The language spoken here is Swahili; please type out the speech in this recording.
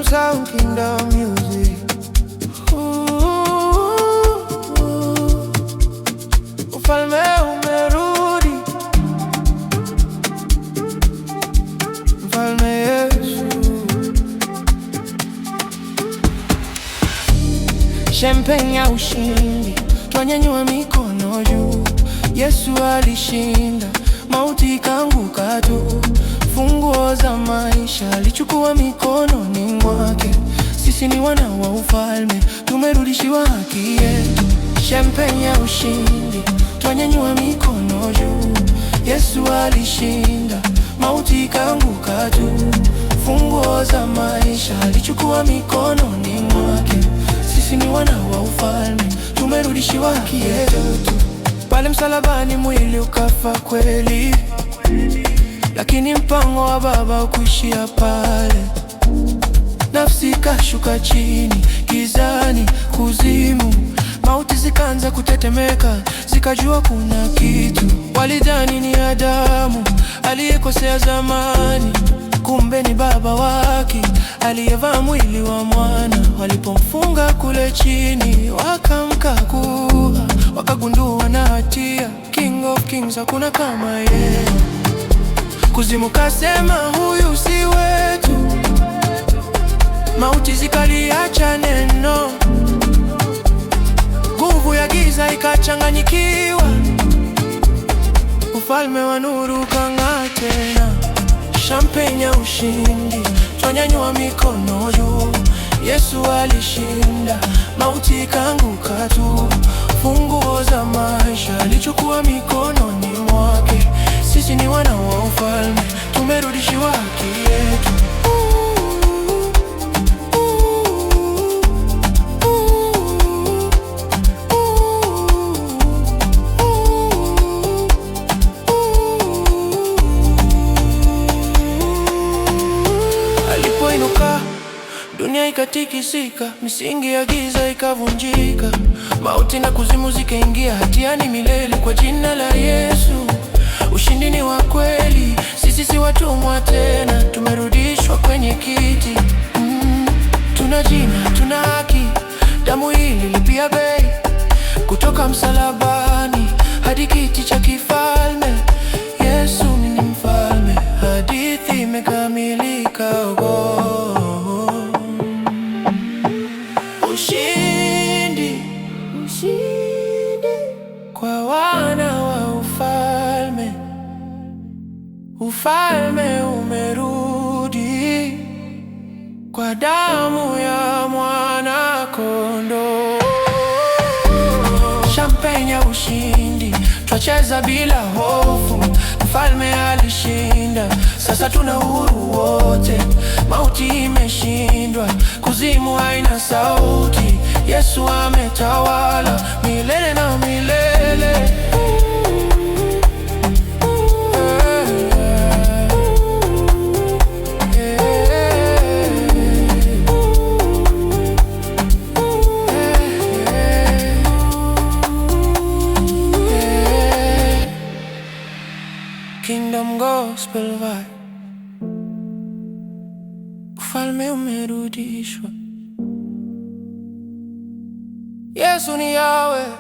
Sound Kingdom Music. Ufalme umerudi, Mfalme Yesu. Champagne ya ushindi, twanyanyua mikono juu. Yesu alishinda, mauti ikaanguka tu. Funguo za maisha alichukua mikononi mwake. Sisi ni wana wa ufalme, tumerudishiwa haki yetu. Champagne ya ushindi, twanyanyua mikono juu. Yesu alishinda, mauti ikaanguka tu. Funguo za maisha alichukua mikononi mwake. Sisi ni wana wa ufalme, tumerudishiwa haki yetu. Pale msalabani mwili ukafa kweli, lakini mpango wa Baba ukuishia pale. Nafsi kashuka chini, gizani, kuzimu. Mauti zikaanza kutetemeka, zikajua kuna kitu. Walidhani ni Adamu aliyekosea zamani, kumbe ni Baba wake aliyevaa mwili wa mwana. Walipomfunga kule chini, wakamkagua, wakagundua na hatia. King of Kings, hakuna kama yeye. Kuzimu kasema huyu si wetu. Mauti zikaliacha neno, nguvu ya giza ikachanganyikiwa. Ufalme wa nuru ukang'aa tena. Champagne ya ushindi, twanyanyua mikono juu. Yesu alishinda, mauti ikaanguka tu. Funguo za maisha alichukua mikononi mwake. Sisi ni wana wa ufalme, tumerudishiwa haki yetu. Alipoinuka, dunia ikatikisika, misingi ya giza ikavunjika. Mauti na kuzimu zikaingia hatiani milele kwa jina la Yesu. Ushindi ni wa kweli, sisi si watumwa tena, tumerudishwa kwenye kiti. Tuna jina, tuna haki, damu hili lipia bei. Kutoka msalabani hadi kiti cha kifalme, Yesu ni mfalme, hadithi imekamilika. Ushindi, ushindi kwa wana wa ufalme. Ufalme umerudi kwa damu ya mwana kondoo. Champagne ya ushindi, twacheza bila hofu. Mfalme alishinda, sasa tuna uhuru wote. Mauti imeshindwa, kuzimu haina sauti. Yesu ametawala milele na milele. Kingdom Gospel Vibe. Ufalme umerudishwa. Yesu ni Yahweh.